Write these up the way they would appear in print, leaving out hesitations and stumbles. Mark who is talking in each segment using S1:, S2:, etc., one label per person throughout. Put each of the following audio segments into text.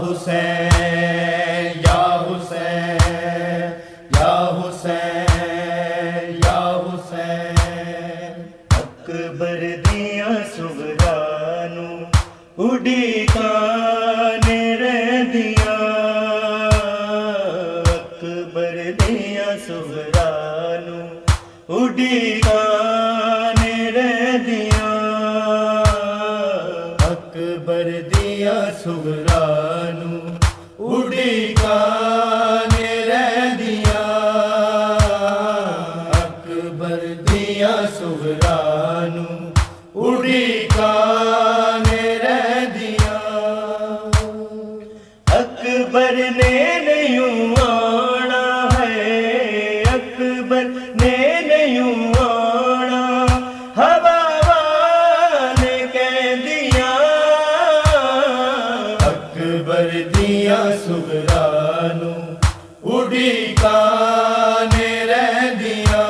S1: हुसैन या हुसैन या हुसैन या हुसैन। अकबर दिया सुगरानू उड़ीकाने रहदिया, अकबर दिया सुगरानू उड़ीकाने रहदिया, अकबर दिया सुगरानू उड़ीकाने रहदिया, अकबर दिया सुगरानू उड़ीकाने रहदिया। अकबर ने नहीं आना है, अकबर ने नहीं आना, हवा ने कह दिया, अकबर दिया सुगरानू उड़ीकाने रहदिया,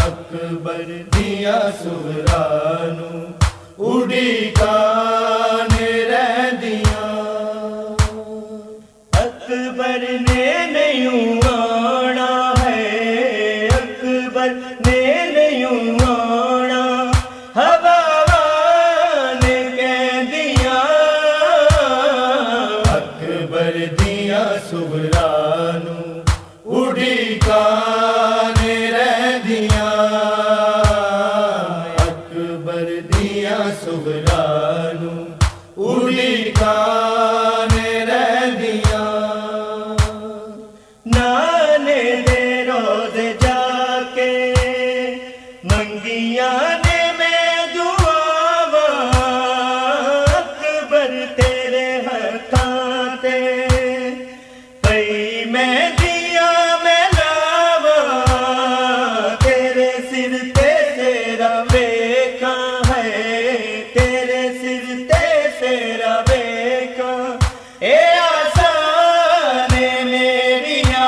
S1: अकबर दिया सुगरानू उड़ीकाने रहदिया। अकबर ने नहीं आना है, अकबर ने नहीं आना, हवा ने कह दिया, अकबर दिया सुगरानू उड़ीकाने रहदिया, अकबर दिया सुगरानू उड़ीकाने रहदिया। नाने दे रोज जाके मंगिया ने मैं दुआवा, अकबर तेरे हथाते कई मैं दिया मैं लावा, तेरे सिर ते तेरा बेका है, तेरे सिर ते तेरा बेका, ए आसाने मेरिया,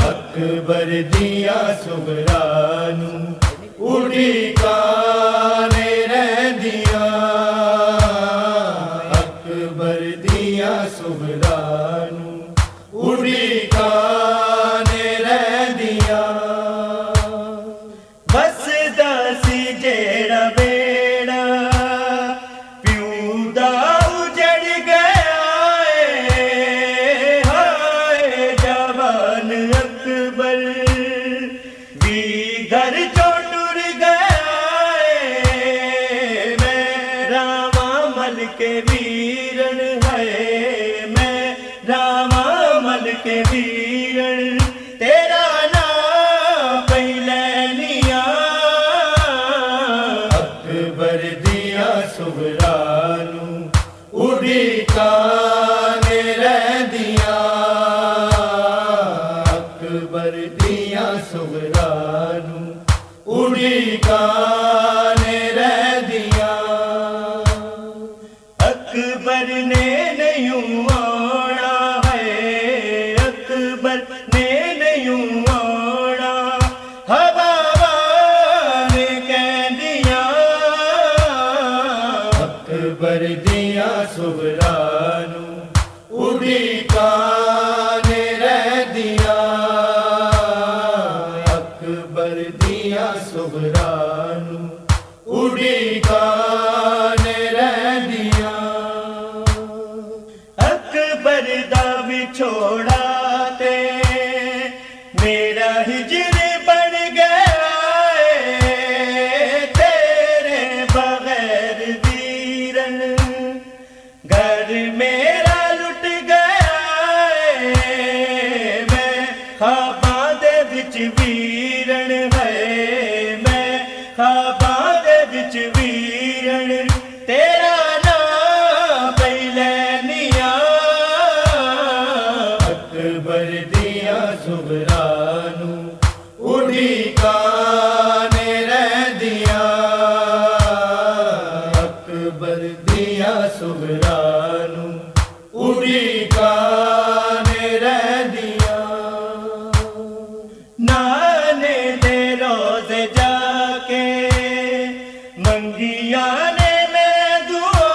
S1: अकबर दिया सुगरानू उड़ीकाने रहदिया, अकबर दिया सुगरानू उड़ीकाने रहदिया। बस दासी जेड़ा बेड़ा प्यूदा उजड़ गया है, हाय जवान अकबर भी घर चो टुर गया है, मैं रामा मल के वीरन है, मैं रामा मल के वीरन, तेरा नाम पहले लिया, अकबर दिया सुगरानू उड़ीकाने रहदिया, अकबर दिया सुगरानू उड़ीकाने रहदिया। अकबर ने नहीं आना है, अकबर ने नहीं आना, हवा ने कह दिया, अकबर दिया सुगरानू उड़ीकाने रहदिया, अकबर दिया सुगरानू उड़ीकाने रहदिया। अकबर दा विछोड़ा ते मेरा हिजर बन गया है, तेरे बगैर वीरन घर मेरा लुट गया है, मैं ख्वाबां दे विच वीरन है, मैं ख्वाबां दे विच वीरन, तेरा नाम पहले लिया, अकबर दिया सुगरानू उड़ीकाने रहदिया, अकबर दिया सुगरानू उड़ीकाने रहदिया। नाने दे रोज जाके मंगिया ने मैं दुआ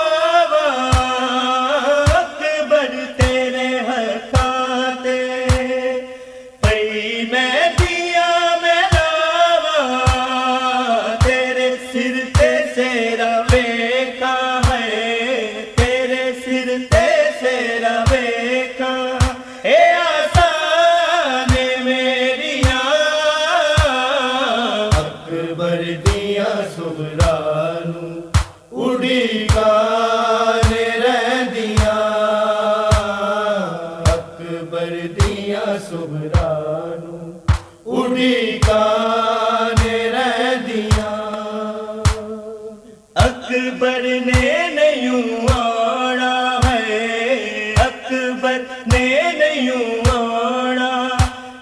S1: उड़ीकाने रहदियां। अकबर ने नहीं आना है, अकबर ने नहीं आना,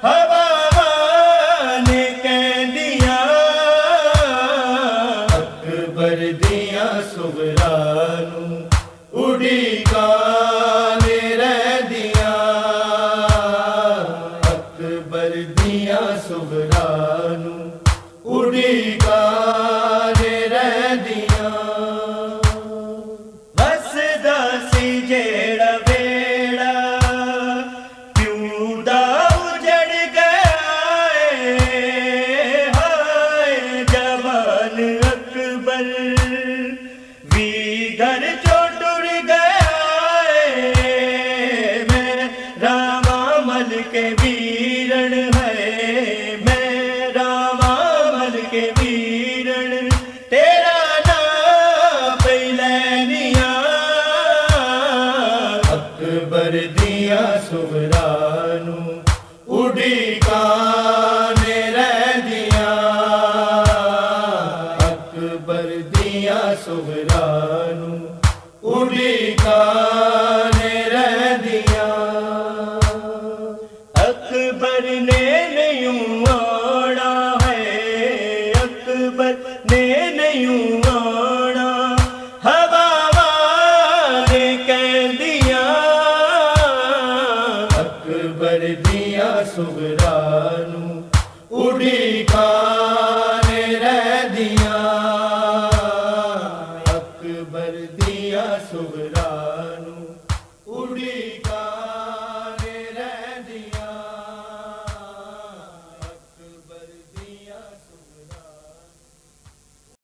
S1: हवा ने कह दिया। अकबर दिया सुगरानू उड़ीकाने रहदियां। अकबर दिया सुगरानू उड़ीकाने रहदियां। वसदा सी जेड़ा बेड़ा प्यू दा उजड़ गया है। हाय जवान अकबर भी घर चो टुर गया है। मैं रामा मल के वीरण है, मैं रामा मल के वीरण, तेरा नाम पैलैनिया। अकबर दिया सुगरानू उड़ीकाने रहदियां। अकबर दिया सुगरानू उड़ीकाने रहदियां। अकबर ने नहीं आना है, अकबर ने नहीं आना, हवा ने कह दिया। अकबर दिया सुगरानू उड़ीकाने रहदियां। अकबर दिया सुगरानू उड़ीका